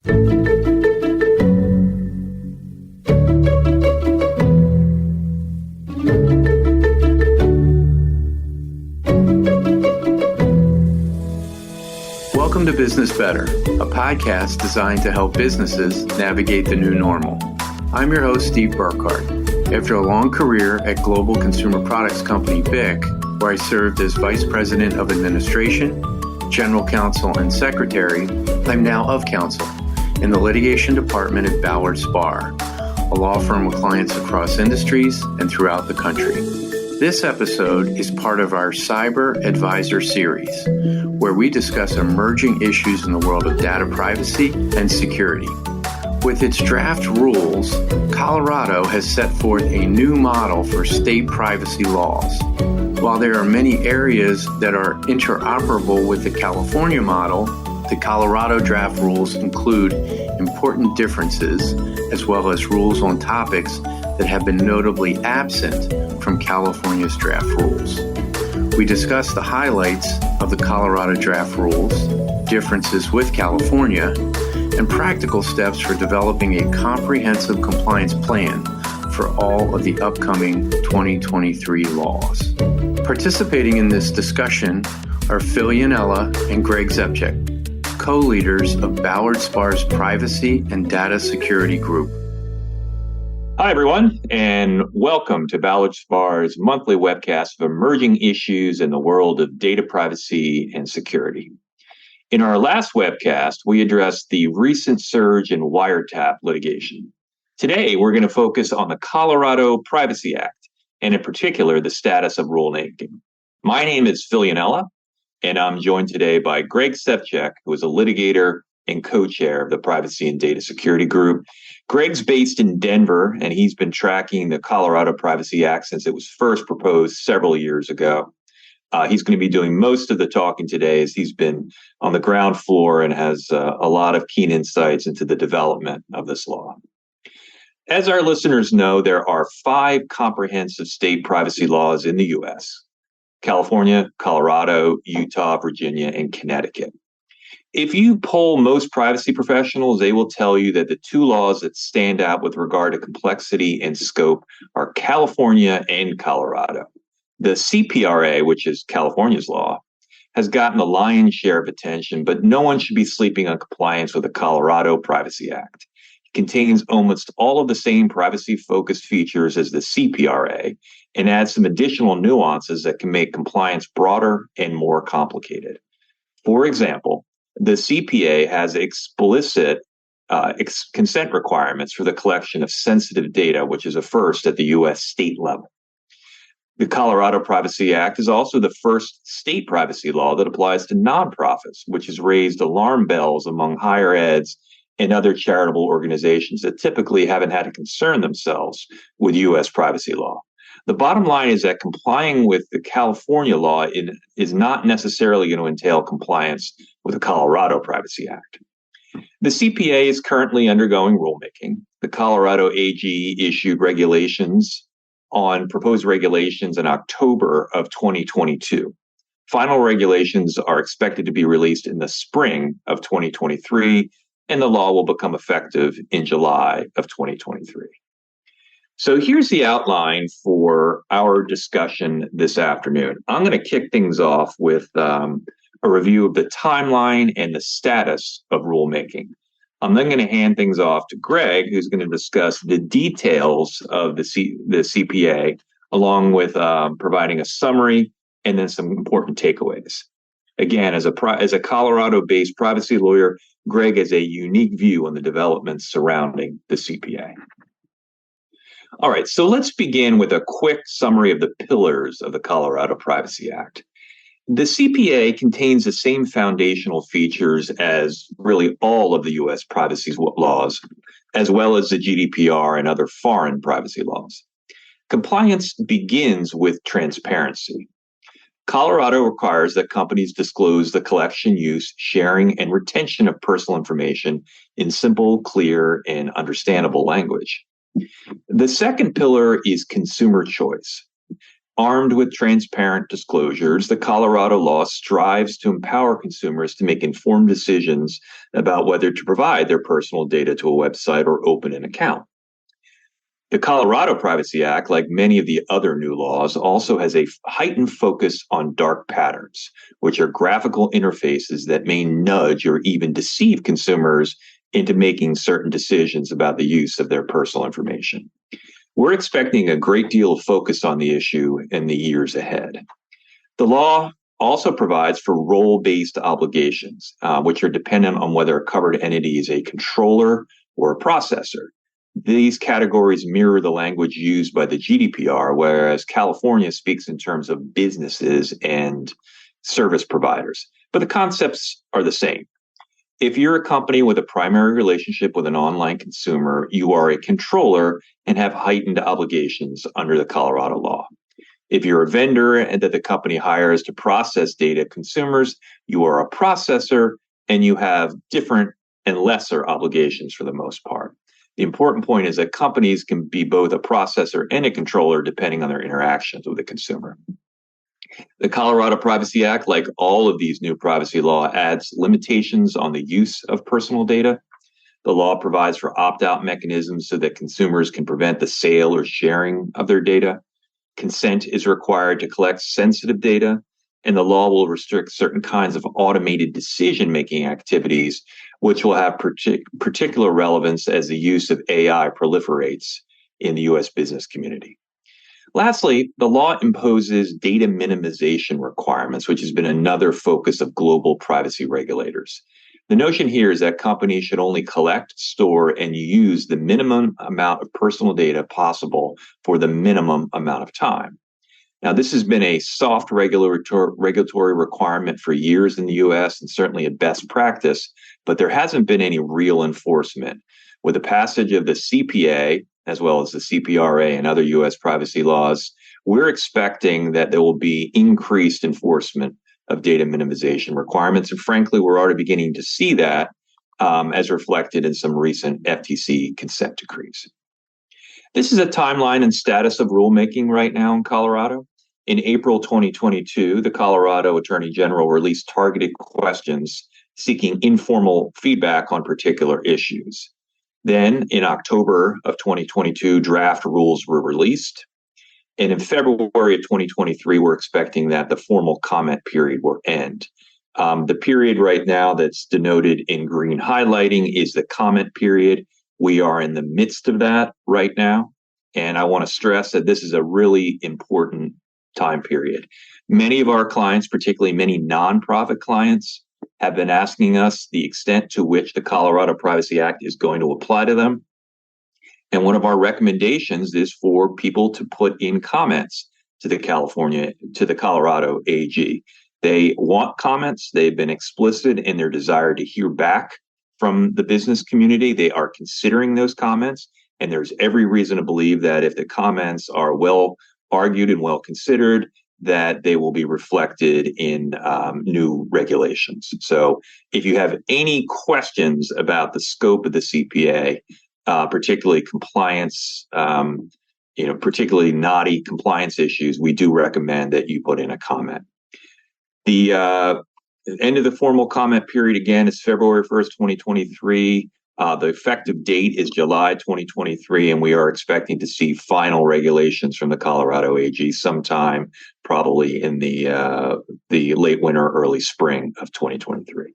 Welcome to Business Better, a podcast designed to help businesses navigate the new normal. I'm your host, Steve Burkhart. After a long career at global consumer products company BIC, where I served as Vice President of Administration, General Counsel, and Secretary, I'm now of counsel in the litigation department at Ballard, Spahr, a law firm with clients across industries and throughout the country. This episode is part of our Cyber Advisor series, where we discuss emerging issues in the world of data privacy and security. With its draft rules, Colorado has set forth a new model for state privacy laws. While there are many areas that are interoperable with the California model, the Colorado draft rules include important differences, as well as rules on topics that have been notably absent from California's draft rules. We discuss the highlights of the Colorado draft rules, differences with California, and practical steps for developing a comprehensive compliance plan for all of the upcoming 2023 laws. Participating in this discussion are Phil Yannella and Greg Szewczyk, co-leaders of Ballard Spahr's Privacy and Data Security Group. Hi, everyone, and welcome to Ballard Spahr's monthly webcast of emerging issues in the world of data privacy and security. In our last webcast, we addressed the recent surge in wiretap litigation. Today, we're going to focus on the Colorado Privacy Act, and in particular, the status of rulemaking. My name is Phil Yannella, and I'm joined today by Greg Szewczyk, who is a litigator and co-chair of the Privacy and Data Security Group. Greg's based in Denver, and he's been tracking the Colorado Privacy Act since it was first proposed several years ago. He's going to be doing most of the talking today, as he's been on the ground floor and has a lot of keen insights into the development of this law. As our listeners know, there are 5 comprehensive state privacy laws in the U.S. California, Colorado, Utah, Virginia, and Connecticut. If you poll most privacy professionals, they will tell you that the 2 laws that stand out with regard to complexity and scope are California and Colorado. The CPRA, which is California's law, has gotten the lion's share of attention, but no one should be sleeping on compliance with the Colorado Privacy Act. It contains almost all of the same privacy-focused features as the CPRA and adds some additional nuances that can make compliance broader and more complicated. For example, the CPA has explicit consent requirements for the collection of sensitive data, which is a first at the U.S. state level. The Colorado Privacy Act is also the first state privacy law that applies to nonprofits, which has raised alarm bells among higher eds and other charitable organizations that typically haven't had to concern themselves with U.S. privacy law. The bottom line is that complying with the California law is not necessarily going to entail compliance with the Colorado Privacy Act. The CPA is currently undergoing rulemaking. The Colorado AG issued proposed regulations in October of 2022. Final regulations are expected to be released in the spring of 2023, and the law will become effective in July of 2023. So here's the outline for our discussion this afternoon. I'm going to kick things off with a review of the timeline and the status of rulemaking. I'm then going to hand things off to Greg, who's going to discuss the details of the CPA, along with providing a summary and then some important takeaways. Again, as a Colorado-based privacy lawyer, Greg has a unique view on the developments surrounding the CPA. All right, so let's begin with a quick summary of the pillars of the Colorado Privacy Act. The CPA contains the same foundational features as really all of the U.S. privacy laws, as well as the GDPR and other foreign privacy laws. Compliance begins with transparency. Colorado requires that companies disclose the collection, use, sharing, and retention of personal information in simple, clear, and understandable language. The second pillar is consumer choice. Armed with transparent disclosures, the Colorado law strives to empower consumers to make informed decisions about whether to provide their personal data to a website or open an account. The Colorado Privacy Act, like many of the other new laws, also has a heightened focus on dark patterns, which are graphical interfaces that may nudge or even deceive consumers into making certain decisions about the use of their personal information. We're expecting a great deal of focus on the issue in the years ahead. The law also provides for role-based obligations, which are dependent on whether a covered entity is a controller or a processor. These categories mirror the language used by the GDPR, whereas California speaks in terms of businesses and service providers. But the concepts are the same. If you're a company with a primary relationship with an online consumer, you are a controller and have heightened obligations under the Colorado law. If you're a vendor and that the company hires to process data consumers, you are a processor and you have different and lesser obligations for the most part. The important point is that companies can be both a processor and a controller depending on their interactions with the consumer. The Colorado Privacy Act, like all of these new privacy law, adds limitations on the use of personal data. The law provides for opt-out mechanisms so that consumers can prevent the sale or sharing of their data. Consent is required to collect sensitive data, and the law will restrict certain kinds of automated decision-making activities, which will have particular relevance as the use of AI proliferates in the U.S. business community. Lastly, the law imposes data minimization requirements, which has been another focus of global privacy regulators. The notion here is that companies should only collect, store, and use the minimum amount of personal data possible for the minimum amount of time. Now, this has been a soft regulatory requirement for years in the U.S. and certainly a best practice, but there hasn't been any real enforcement. With the passage of the CPA, as well as the CPRA and other U.S. privacy laws, we're expecting that there will be increased enforcement of data minimization requirements. And frankly, we're already beginning to see that as reflected in some recent FTC consent decrees. This is a timeline and status of rulemaking right now in Colorado. In April 2022, the Colorado Attorney General released targeted questions seeking informal feedback on particular issues. Then, in October of 2022, draft rules were released. And in February of 2023, we're expecting that the formal comment period will end. The period right now that's denoted in green highlighting is the comment period. We are in the midst of that right now. And I want to stress that this is a really important time period. Many of our clients, particularly many nonprofit clients, have been asking us the extent to which the Colorado Privacy Act is going to apply to them. And one of our recommendations is for people to put in comments to the Colorado AG. They want comments. They've been explicit in their desire to hear back from the business community. They are considering those comments. And there's every reason to believe that if the comments are well argued and well considered, that they will be reflected in new regulations. So if you have any questions about the scope of the CPA, particularly compliance, particularly knotty compliance issues, we do recommend that you put in a comment. The end of the formal comment period, again, is February 1st, 2023. The effective date is July 2023, and we are expecting to see final regulations from the Colorado AG sometime probably in the late winter, early spring of 2023.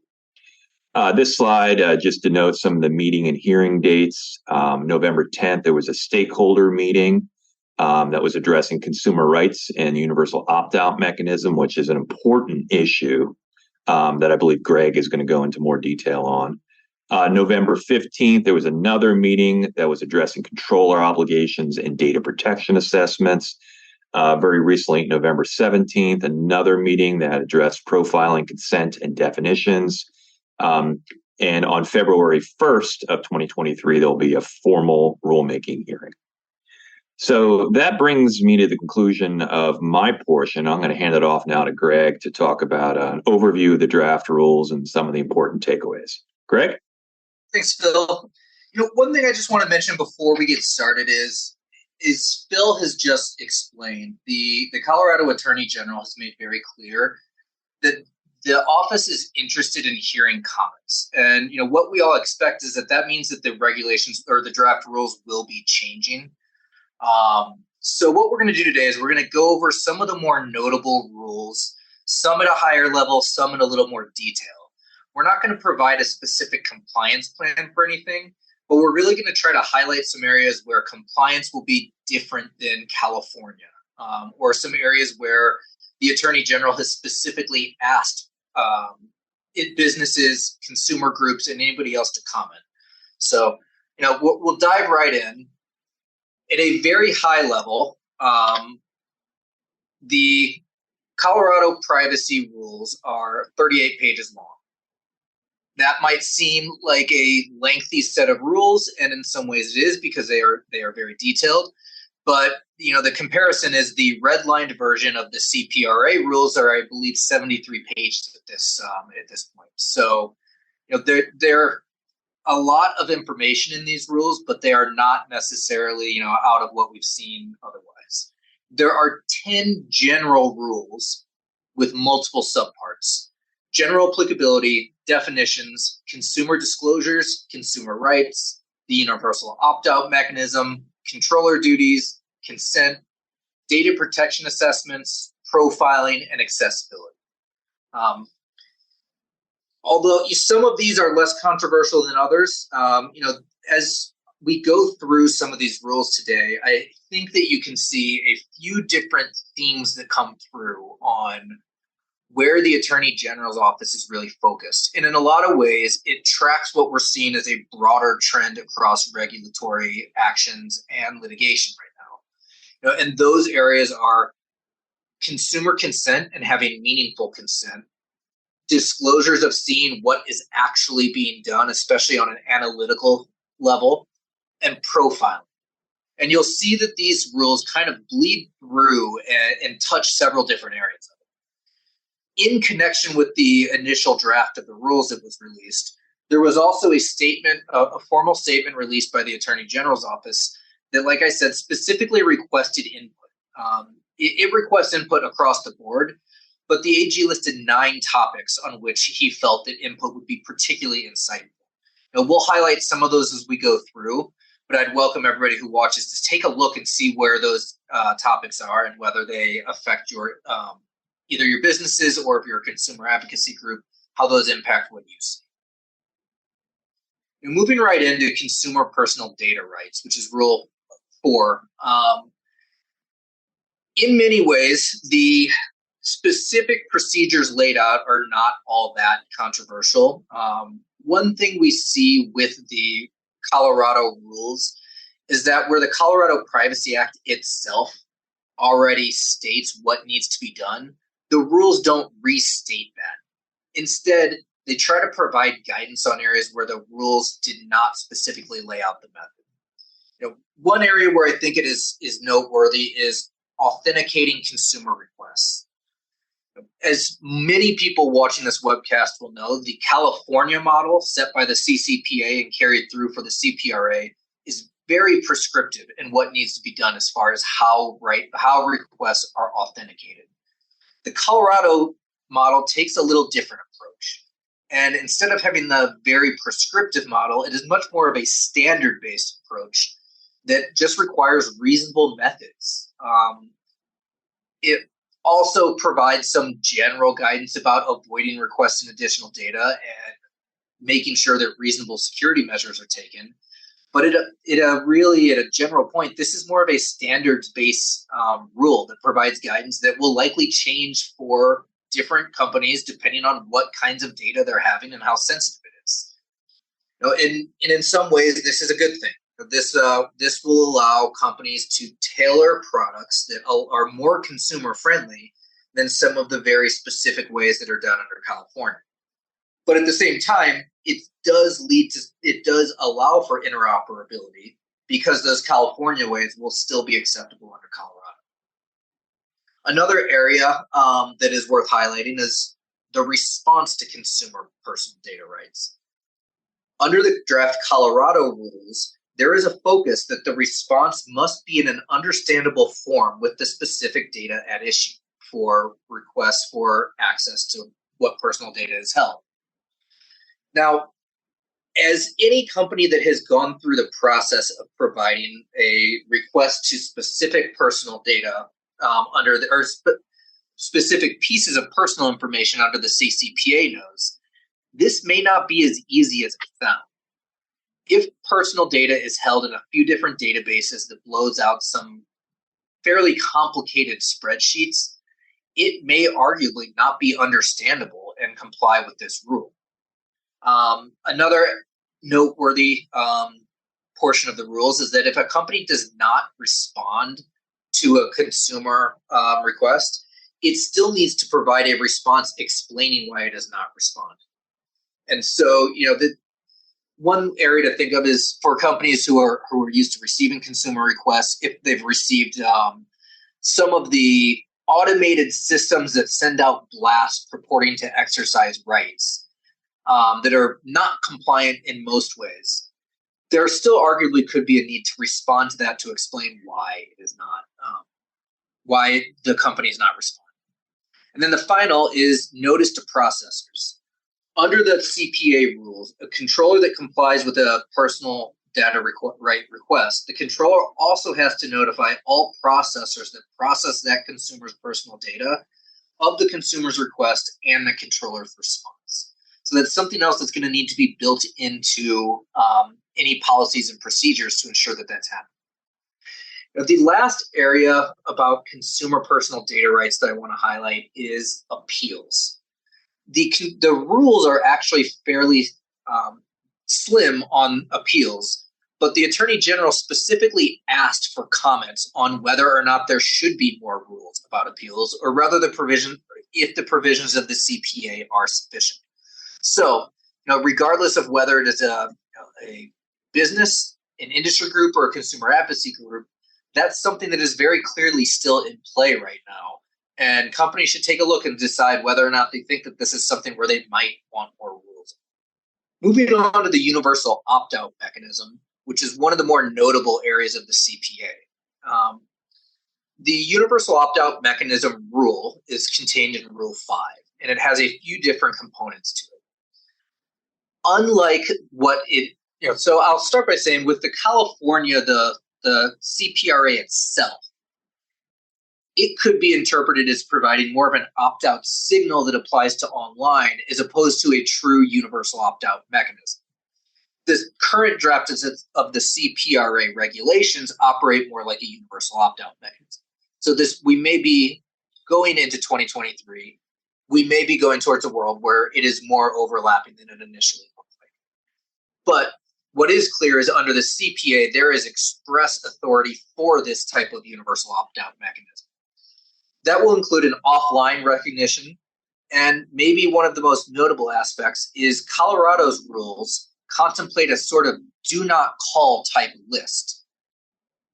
This slide just denotes some of the meeting and hearing dates. November 10th, there was a stakeholder meeting that was addressing consumer rights and universal opt-out mechanism, which is an important issue that I believe Greg is going to go into more detail on. November 15th, there was another meeting that was addressing controller obligations and data protection assessments. Very recently, November 17th, another meeting that addressed profiling, consent, and definitions. And on February 1st of 2023, there'll be a formal rulemaking hearing. So that brings me to the conclusion of my portion. I'm going to hand it off now to Greg to talk about an overview of the draft rules and some of the important takeaways. Greg? Thanks, Phil. One thing I just want to mention before we get started is as Phil has just explained, the Colorado Attorney General has made very clear that the office is interested in hearing comments. And what we all expect is that means that the regulations or the draft rules will be changing. So what we're going to do today is we're going to go over some of the more notable rules, some at a higher level, some in a little more detail. We're not going to provide a specific compliance plan for anything, but we're really going to try to highlight some areas where compliance will be different than California, or some areas where the Attorney General has specifically asked businesses, consumer groups, and anybody else to comment. So, we'll dive right in. At a very high level, the Colorado privacy rules are 38 pages long. That might seem like a lengthy set of rules, and in some ways it is because they are very detailed. But the comparison is the redlined version of the CPRA rules are, I believe, 73 pages at this point. So, there are a lot of information in these rules, but they are not necessarily out of what we've seen otherwise. There are 10 general rules with multiple subparts: general applicability, definitions, consumer disclosures, consumer rights, the universal opt-out mechanism, controller duties, consent, data protection assessments, profiling, and accessibility. Although some of these are less controversial than others, as we go through some of these rules today, I think that you can see a few different themes that come through on where the Attorney General's office is really focused. And in a lot of ways, it tracks what we're seeing as a broader trend across regulatory actions and litigation right now. And those areas are consumer consent and having meaningful consent, disclosures of seeing what is actually being done, especially on an analytical level, and profiling. And you'll see that these rules kind of bleed through and touch several different areas of it. In connection with the initial draft of the rules that was released, there was also a formal statement released by the Attorney General's office that, like I said, specifically requested input. It requests input across the board, but the AG listed 9 topics on which he felt that input would be particularly insightful. We'll highlight some of those as we go through, but I'd welcome everybody who watches to take a look and see where those topics are and whether they affect your either your businesses or if you're a consumer advocacy group, how those impact what you see. Moving right into consumer personal data rights, which is Rule 4. In many ways, the specific procedures laid out are not all that controversial. One thing we see with the Colorado rules is that where the Colorado Privacy Act itself already states what needs to be done, the rules don't restate that. Instead, they try to provide guidance on areas where the rules did not specifically lay out the method. One area where I think it is noteworthy is authenticating consumer requests. As many people watching this webcast will know, the California model set by the CCPA and carried through for the CPRA is very prescriptive in what needs to be done as far as how requests are authenticated. The Colorado model takes a little different approach. And instead of having the very prescriptive model, it is much more of a standard-based approach that just requires reasonable methods. It also provides some general guidance about avoiding requesting additional data and making sure that reasonable security measures are taken. But at a general point, this is more of a standards-based rule that provides guidance that will likely change for different companies depending on what kinds of data they're having and how sensitive it is. And in some ways, this is a good thing. This will allow companies to tailor products that are more consumer friendly than some of the very specific ways that are done under California. But at the same time, it does allow for interoperability because those California ways will still be acceptable under Colorado. Another area that is worth highlighting is the response to consumer personal data rights. Under the draft Colorado rules, there is a focus that the response must be in an understandable form with the specific data at issue for requests for access to what personal data is held. Now, as any company that has gone through the process of providing a request to specific personal data specific pieces of personal information under the CCPA knows, this may not be as easy as it sounds. If personal data is held in a few different databases that blows out some fairly complicated spreadsheets, it may arguably not be understandable and comply with this rule. Another noteworthy portion of the rules is that if a company does not respond to a consumer request, it still needs to provide a response explaining why it does not respond. And so, the one area to think of is for companies who are used to receiving consumer requests, if they've received some of the automated systems that send out blasts purporting to exercise rights that are not compliant in most ways, there still arguably could be a need to respond to that to explain why it is not, why the company is not responding. And then the final is notice to processors. Under the CPA rules, a controller that complies with a personal data right request, the controller also has to notify all processors that process that consumer's personal data of the consumer's request and the controller's response. So that's something else that's going to need to be built into any policies and procedures to ensure that that's happening. Now, the last area about consumer personal data rights that I want to highlight is appeals. The rules are actually fairly slim on appeals, but the Attorney General specifically asked for comments on whether or not there should be more rules about appeals, or rather if the provisions of the CPA are sufficient. So, regardless of whether it is a business, an industry group, or a consumer advocacy group, that's something that is very clearly still in play right now. And companies should take a look and decide whether or not they think that this is something where they might want more rules. Moving on to the universal opt-out mechanism, which is one of the more notable areas of the CPA. The universal opt-out mechanism rule is contained in Rule 5, and it has a few different components to it. Unlike so I'll start by saying with the California, the CPRA itself, it could be interpreted as providing more of an opt-out signal that applies to online as opposed to a true universal opt-out mechanism. The current draft of the CPRA regulations operate more like a universal opt-out mechanism. So we may be going into 2023, we may be going towards a world where it is more overlapping than it initially looked like. But what is clear is under the CPA, there is express authority for this type of universal opt-out mechanism. That will include an offline recognition, and maybe one of the most notable aspects is Colorado's rules contemplate a sort of do not call type list.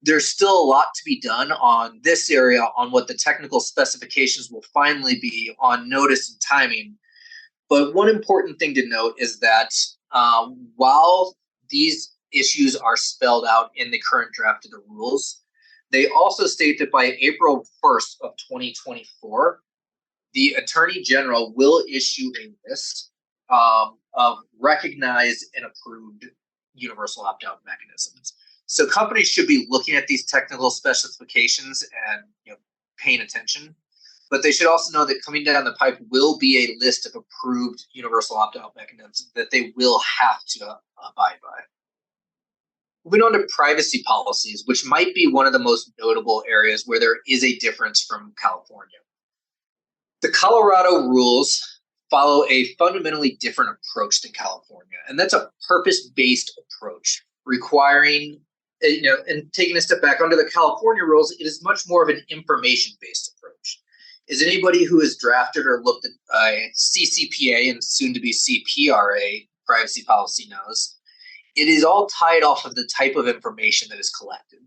There's still a lot to be done on this area on what the technical specifications will finally be on notice and timing. But one important thing to note is that while these issues are spelled out in the current draft of the rules, they also state that by April 1st of 2024, the Attorney General will issue a list of recognized and approved universal opt-out mechanisms. So companies should be looking at these technical specifications and paying attention. But they should also know that coming down the pipe will be a list of approved universal opt-out mechanisms that they will have to abide by. Moving on to privacy policies, which might be one of the most notable areas where there is a difference from California. The Colorado rules follow a fundamentally different approach than California, and that's a purpose-based approach requiring, and taking a step back, under the California rules, it is much more of an information-based approach. As anybody who has drafted or looked at CCPA and soon to be CPRA privacy policy knows, it is all tied off of the type of information that is collected.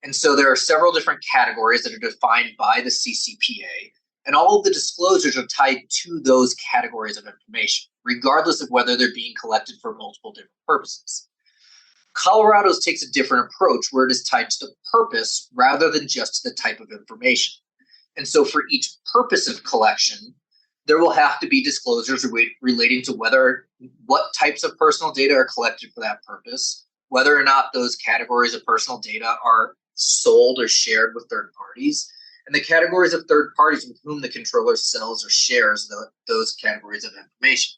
And so there are several different categories that are defined by the CCPA, and all of the disclosures are tied to those categories of information, regardless of whether they're being collected for multiple different purposes. Colorado's takes a different approach where it is tied to the purpose rather than just the type of information. And so for each purpose of collection, there will have to be disclosures relating to what types of personal data are collected for that purpose, whether or not those categories of personal data are sold or shared with third parties, and the categories of third parties with whom the controller sells or shares those categories of information.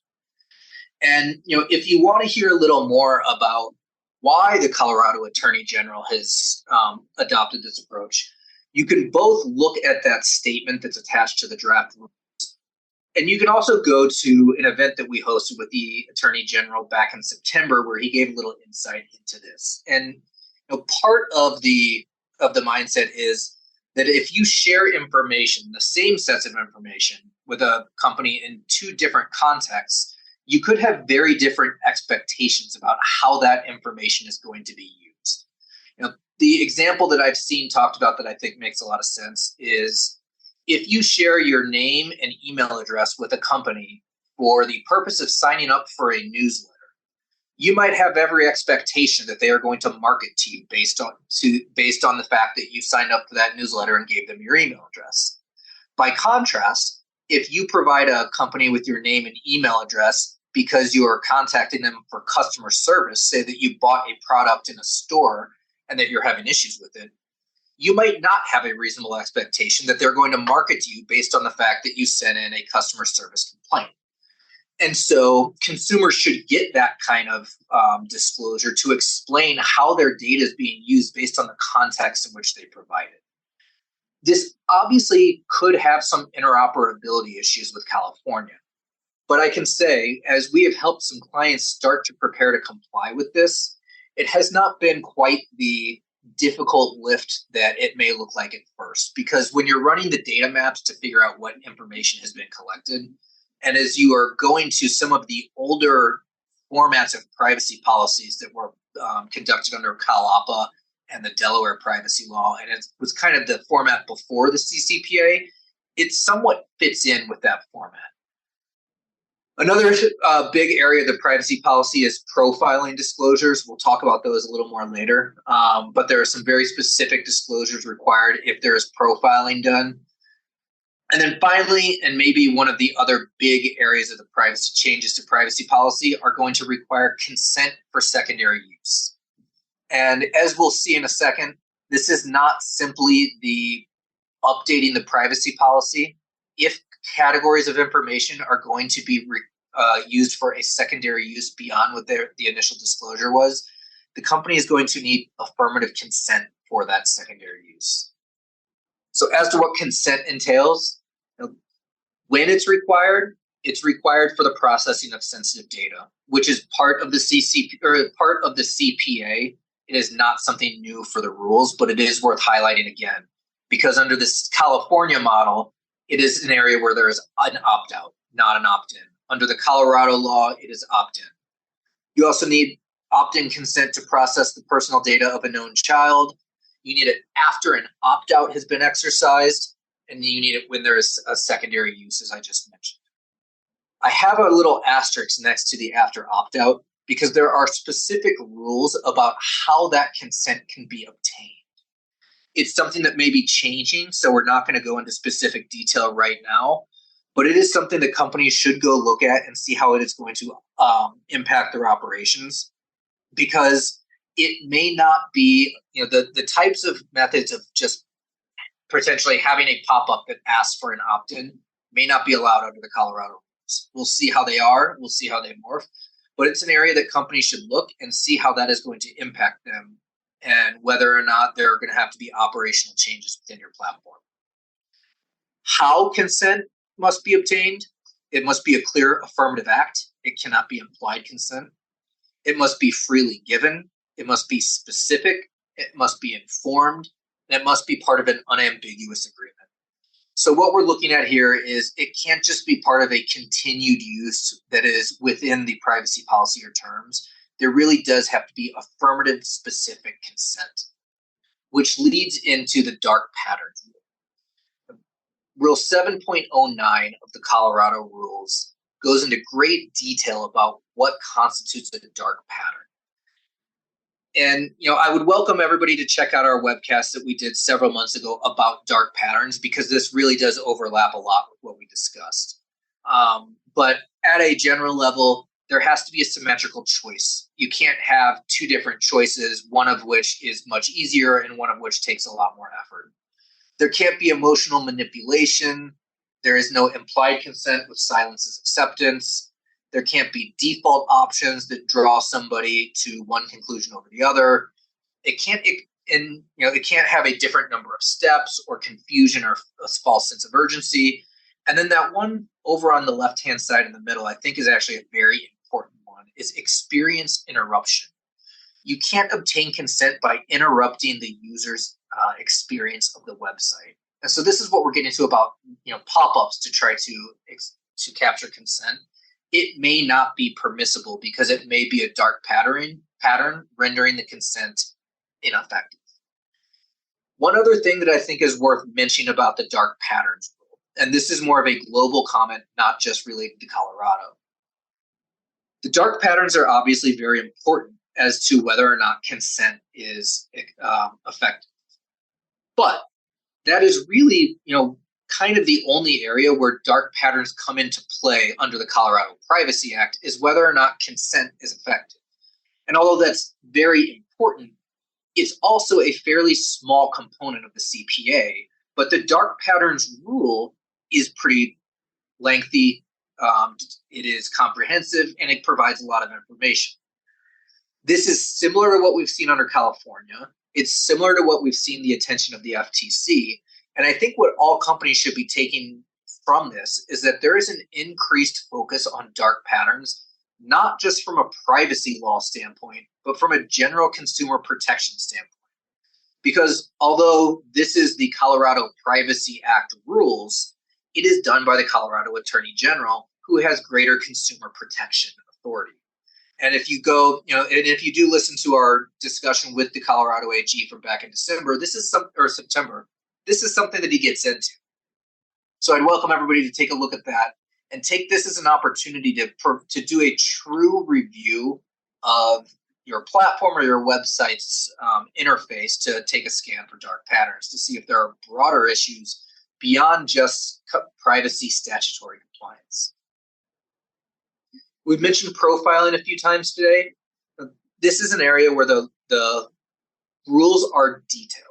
And if you want to hear a little more about why the Colorado Attorney General has adopted this approach, you can both look at that statement that's attached to the draft rules, and you can also go to an event that we hosted with the Attorney General back in September, where he gave a little insight into this. And part of the mindset is that if you share information, the same sets of information, with a company in two different contexts, you could have very different expectations about how that information is going to be used. The example that I've seen talked about that I think makes a lot of sense is if you share your name and email address with a company for the purpose of signing up for a newsletter, you might have every expectation that they are going to market to you based on the fact that you signed up for that newsletter and gave them your email address. By contrast, if you provide a company with your name and email address because you are contacting them for customer service, say that you bought a product in a store and that you're having issues with it, you might not have a reasonable expectation that they're going to market to you based on the fact that you sent in a customer service complaint. And so consumers should get that kind of disclosure to explain how their data is being used based on the context in which they provide it. This obviously could have some interoperability issues with California. But I can say, as we have helped some clients start to prepare to comply with this, it has not been quite the difficult lift that it may look like at first. Because when you're running the data maps to figure out what information has been collected, and as you are going to some of the older formats of privacy policies that were conducted under CalAPA and the Delaware privacy law, and it was kind of the format before the CCPA, it somewhat fits in with that format. Another big area of the privacy policy is profiling disclosures. We'll talk about those a little more later, but there are some very specific disclosures required if there is profiling done. And then finally, and maybe one of the other big areas of the privacy changes to privacy policy are going to require consent for secondary use. And as we'll see in a second, this is not simply the updating the privacy policy. If categories of information are going to be used for a secondary use beyond what the initial disclosure was, the company is going to need affirmative consent for that secondary use. So as to what consent entails, when it's required for the processing of sensitive data, which is part of the part of the CPA. It is not something new for the rules, but it is worth highlighting again, because under this California model, it is an area where there is an opt-out, not an opt-in. Under the Colorado law, it is opt-in. You also need opt-in consent to process the personal data of a known child. You need it after an opt-out has been exercised, and you need it when there is a secondary use, as I just mentioned. I have a little asterisk next to the after opt-out because there are specific rules about how that consent can be obtained. It's something that may be changing, so we're not going to go into specific detail right now, but it is something that companies should go look at and see how it is going to impact their operations, because it may not be, the types of methods of just potentially having a pop-up that asks for an opt-in may not be allowed under the Colorado rules. We'll see how they are. We'll see how they morph. But it's an area that companies should look and see how that is going to impact them and whether or not there are going to have to be operational changes within your platform. How consent must be obtained? It must be a clear affirmative act. It cannot be implied consent. It must be freely given. It must be specific. It must be informed. And it must be part of an unambiguous agreement. So what we're looking at here is it can't just be part of a continued use that is within the privacy policy or terms. There really does have to be affirmative specific consent, which leads into the dark patterns. Rule 7.09 of the Colorado rules goes into great detail about what constitutes a dark pattern. And, I would welcome everybody to check out our webcast that we did several months ago about dark patterns, because this really does overlap a lot with what we discussed. But at a general level, there has to be a symmetrical choice. You can't have two different choices, one of which is much easier and one of which takes a lot more effort. There can't be emotional manipulation. There is no implied consent with silence as acceptance. There can't be default options that draw somebody to one conclusion over the other. It can't have a different number of steps or confusion or a false sense of urgency. And then that one over on the left-hand side in the middle, I think is actually a very important one, is experience interruption. You can't obtain consent by interrupting the user's experience of the website. And so this is what we're getting to about pop-ups to try to capture consent. It may not be permissible because it may be a dark pattern rendering the consent ineffective. One other thing that I think is worth mentioning about the dark patterns rule, and this is more of a global comment, not just related to Colorado. The dark patterns are obviously very important as to whether or not consent is effective. But that is really, kind of the only area where dark patterns come into play under the Colorado Privacy Act is whether or not consent is effective. And although that's very important, it's also a fairly small component of the CPA, but the dark patterns rule is pretty lengthy. It is comprehensive and it provides a lot of information. This is similar to what we've seen under California. It's similar to what we've seen the attention of the FTC. And I think what all companies should be taking from this is that there is an increased focus on dark patterns, not just from a privacy law standpoint, but from a general consumer protection standpoint. Because although this is the Colorado Privacy Act rules, it is done by the Colorado Attorney General, who has greater consumer protection authority. And if you go, and if you do listen to our discussion with the Colorado AG from back in September, this is something that he gets into. So I'd welcome everybody to take a look at that and take this as an opportunity to do a true review of your platform or your website's interface to take a scan for dark patterns to see if there are broader issues beyond just privacy statutory compliance. We've mentioned profiling a few times today. This is an area where the rules are detailed.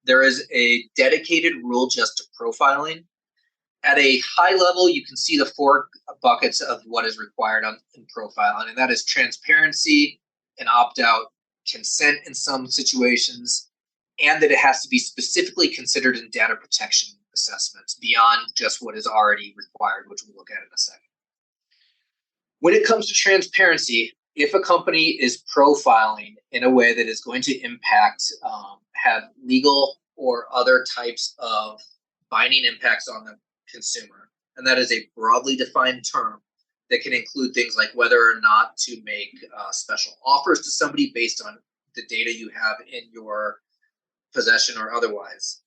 There is a dedicated rule just to profiling. At a high level, you can see the four buckets of what is required in profiling, and that is transparency, an opt-out, consent in some situations, and that it has to be specifically considered in data protection assessments beyond just what is already required, which we'll look at in a second. When it comes to transparency, if a company is profiling in a way that is going to impact, have legal or other types of binding impacts on the consumer, and that is a broadly defined term that can include things like whether or not to make special offers to somebody based on the data you have in your possession or otherwise.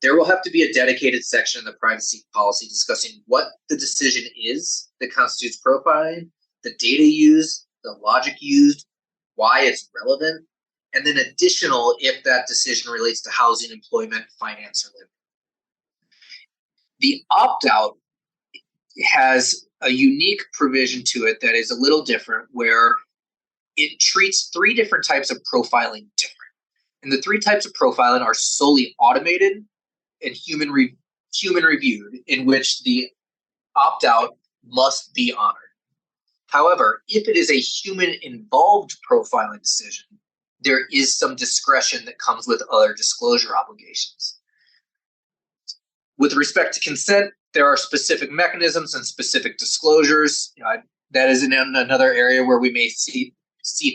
There will have to be a dedicated section in the privacy policy discussing what the decision is that constitutes profiling, the data used, the logic used, why it's relevant, and then additional if that decision relates to housing, employment, finance, or living. The opt-out has a unique provision to it that is a little different, where it treats three different types of profiling different. And the three types of profiling are solely automated and human reviewed, in which the opt-out must be honored. However, if it is a human-involved profiling decision, there is some discretion that comes with other disclosure obligations. With respect to consent, there are specific mechanisms and specific disclosures. That is in another area where we may see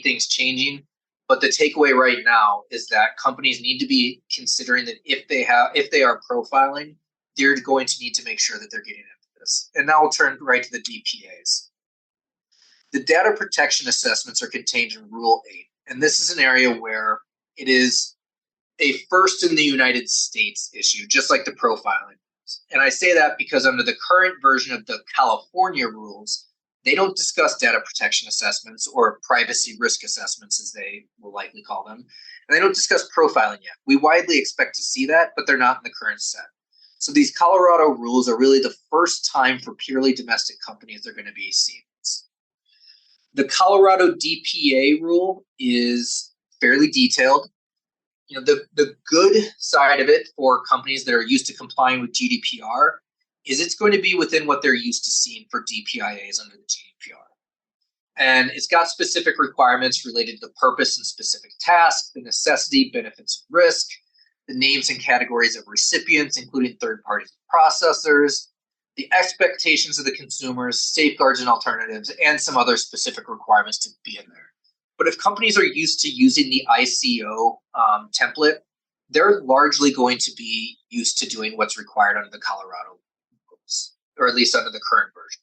things changing. But the takeaway right now is that companies need to be considering that if they are profiling, they're going to need to make sure that they're getting into this. And now we'll turn right to the DPAs. The data protection assessments are contained in Rule 8. And this is an area where it is a first in the United States issue, just like the profiling. And I say that because under the current version of the California rules, They don't discuss data protection assessments or privacy risk assessments, as they will likely call them. And they don't discuss profiling yet. We widely expect to see that, but they're not in the current set. So these Colorado rules are really the first time for purely domestic companies they're going to be seeing this. The Colorado DPA rule is fairly detailed. The good side of it for companies that are used to complying with GDPR is it's going to be within what they're used to seeing for DPIAs under the GDPR. And it's got specific requirements related to the purpose and specific task, the necessity, benefits, and risk, the names and categories of recipients, including third-party processors, the expectations of the consumers, safeguards and alternatives, and some other specific requirements to be in there. But if companies are used to using the ICO template, they're largely going to be used to doing what's required under the Colorado rules, or at least under the current version.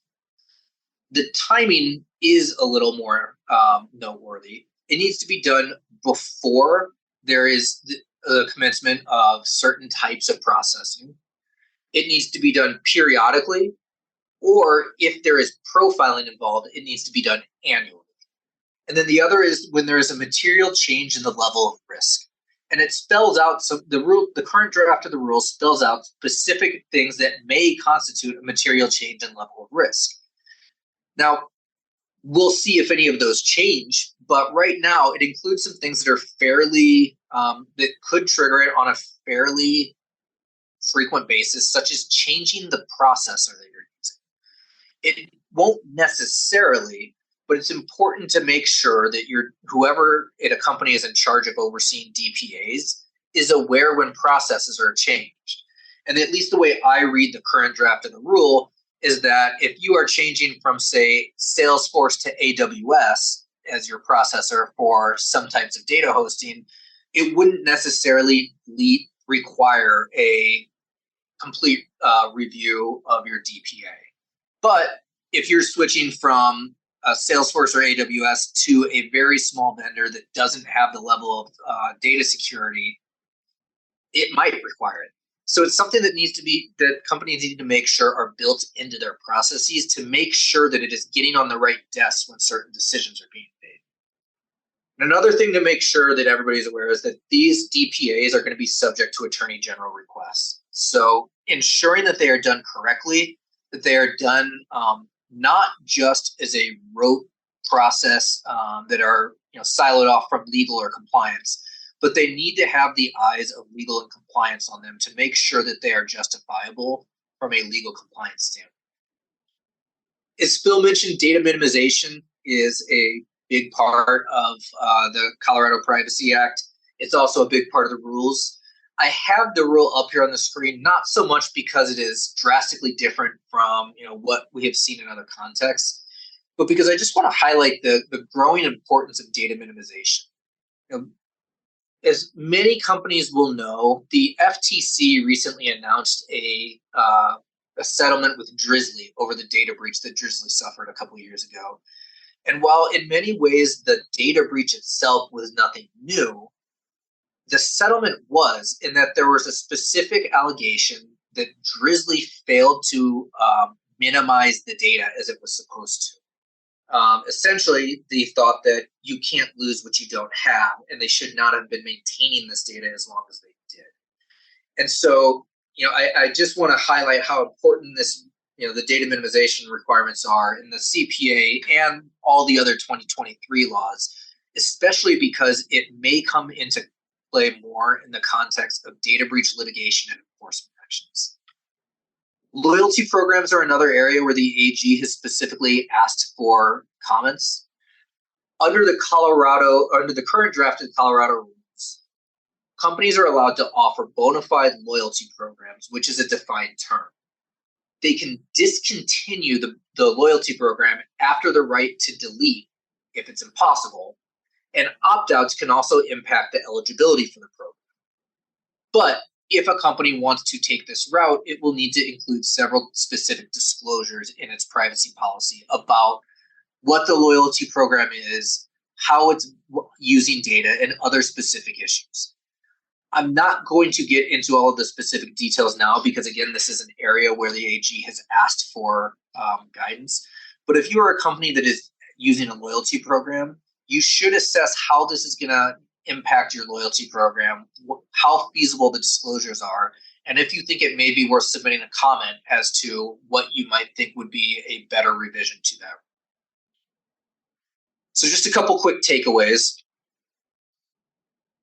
The timing is a little more noteworthy. It needs to be done before there is the commencement of certain types of processing. It needs to be done periodically, or if there is profiling involved, it needs to be done annually. And then the other is when there is a material change in the level of risk. And it spells out, so the current draft of the rule spells out specific things that may constitute a material change in level of risk. Now, we'll see if any of those change, but right now it includes some things that are fairly, that could trigger it on a fairly frequent basis, such as changing the processor that you're using. It won't necessarily, but it's important to make sure that whoever at a company is in charge of overseeing DPAs is aware when processes are changed. And at least the way I read the current draft of the rule is that if you are changing from, say, Salesforce to AWS as your processor for some types of data hosting, it wouldn't necessarily require a complete review of your DPA. But if you're switching from Salesforce or AWS to a very small vendor that doesn't have the level of data security, it might require it. So it's something that companies need to make sure are built into their processes to make sure that it is getting on the right desk when certain decisions are being made. And another thing to make sure that everybody's aware is that these DPAs are going to be subject to Attorney General requests. So ensuring that they are done correctly, that they are done not just as a rote process that are siloed off from legal or compliance, but they need to have the eyes of legal and compliance on them to make sure that they are justifiable from a legal compliance standpoint. As Phil mentioned, data minimization is a big part of the Colorado Privacy Act. It's also a big part of the rules. I have the rule up here on the screen, not so much because it is drastically different from what we have seen in other contexts, but because I just want to highlight the growing importance of data minimization. As many companies will know, the FTC recently announced a settlement with Drizzly over the data breach that Drizzly suffered a couple of years ago. And while in many ways the data breach itself was nothing new, the settlement was in that there was a specific allegation that Drizzly failed to minimize the data as it was supposed to. Essentially, they thought that you can't lose what you don't have, and they should not have been maintaining this data as long as they did. And so, I just want to highlight how important this, the data minimization requirements are in the CPA and all the other 2023 laws, especially because it may come into play more in the context of data breach litigation and enforcement actions. Loyalty programs are another area where the AG has specifically asked for comments. Under the current draft of the Colorado rules, companies are allowed to offer bona fide loyalty programs, which is a defined term. They can discontinue the loyalty program after the right to delete if it's impossible, and opt-outs can also impact the eligibility for the program. But if a company wants to take this route, it will need to include several specific disclosures in its privacy policy about what the loyalty program is, how it's using data, and other specific issues. I'm not going to get into all of the specific details now because, again, this is an area where the AG has asked for guidance. But if you are a company that is using a loyalty program, you should assess how this is going to impact your loyalty program, how feasible the disclosures are, and if you think it may be worth submitting a comment as to what you might think would be a better revision to that. So just a couple quick takeaways.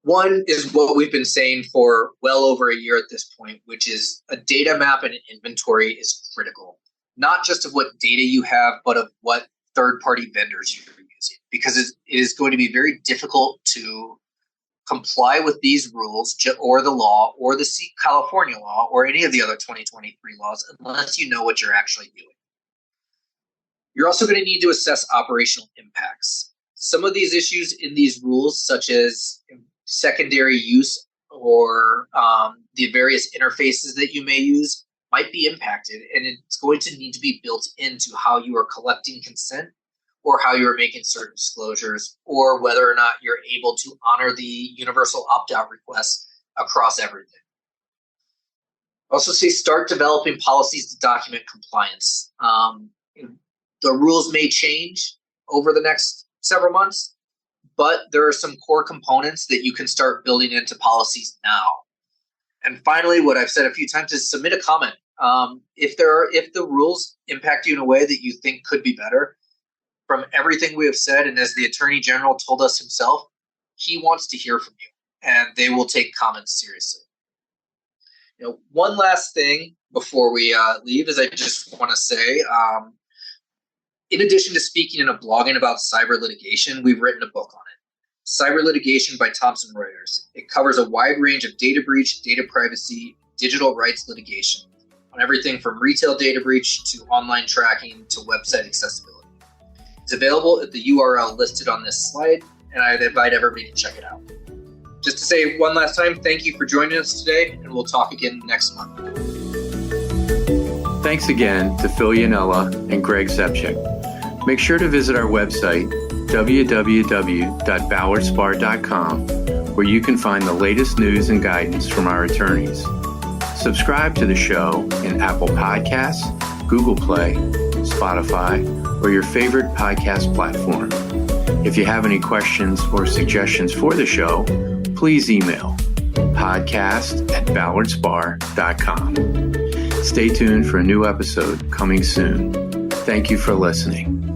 One is what we've been saying for well over a year at this point, which is a data map and an inventory is critical, not just of what data you have, but of what third-party vendors you're using, because it is going to be very difficult to comply with these rules or the law or the California law or any of the other 2023 laws unless you know what you're actually doing. You're also going to need to assess operational impacts. Some of these issues in these rules, such as secondary use or the various interfaces that you may use, might be impacted, and it's going to need to be built into how you are collecting consent or how you're making certain disclosures, or whether or not you're able to honor the universal opt-out requests across everything. Also say start developing policies to document compliance. The rules may change over the next several months, but there are some core components that you can start building into policies now. And finally, what I've said a few times is submit a comment. If the rules impact you in a way that you think could be better, from everything we have said, and as the Attorney General told us himself, he wants to hear from you, and they will take comments seriously. One last thing before we leave is I just want to say, in addition to speaking and blogging about cyber litigation, we've written a book on it, Cyber Litigation by Thomson Reuters. It covers a wide range of data breach, data privacy, digital rights litigation, on everything from retail data breach to online tracking to website accessibility. It's available at the URL listed on this slide, and I'd invite everybody to check it out. Just to say one last time, thank you for joining us today, and we'll talk again next month. Thanks again to Phil Yannella and Greg Szewczyk. Make sure to visit our website, www.ballardspar.com, where you can find the latest news and guidance from our attorneys. Subscribe to the show in Apple Podcasts, Google Play, Spotify, or your favorite podcast platform. If you have any questions or suggestions for the show, please email podcast@ballardspar.com. Stay tuned for a new episode coming soon. Thank you for listening.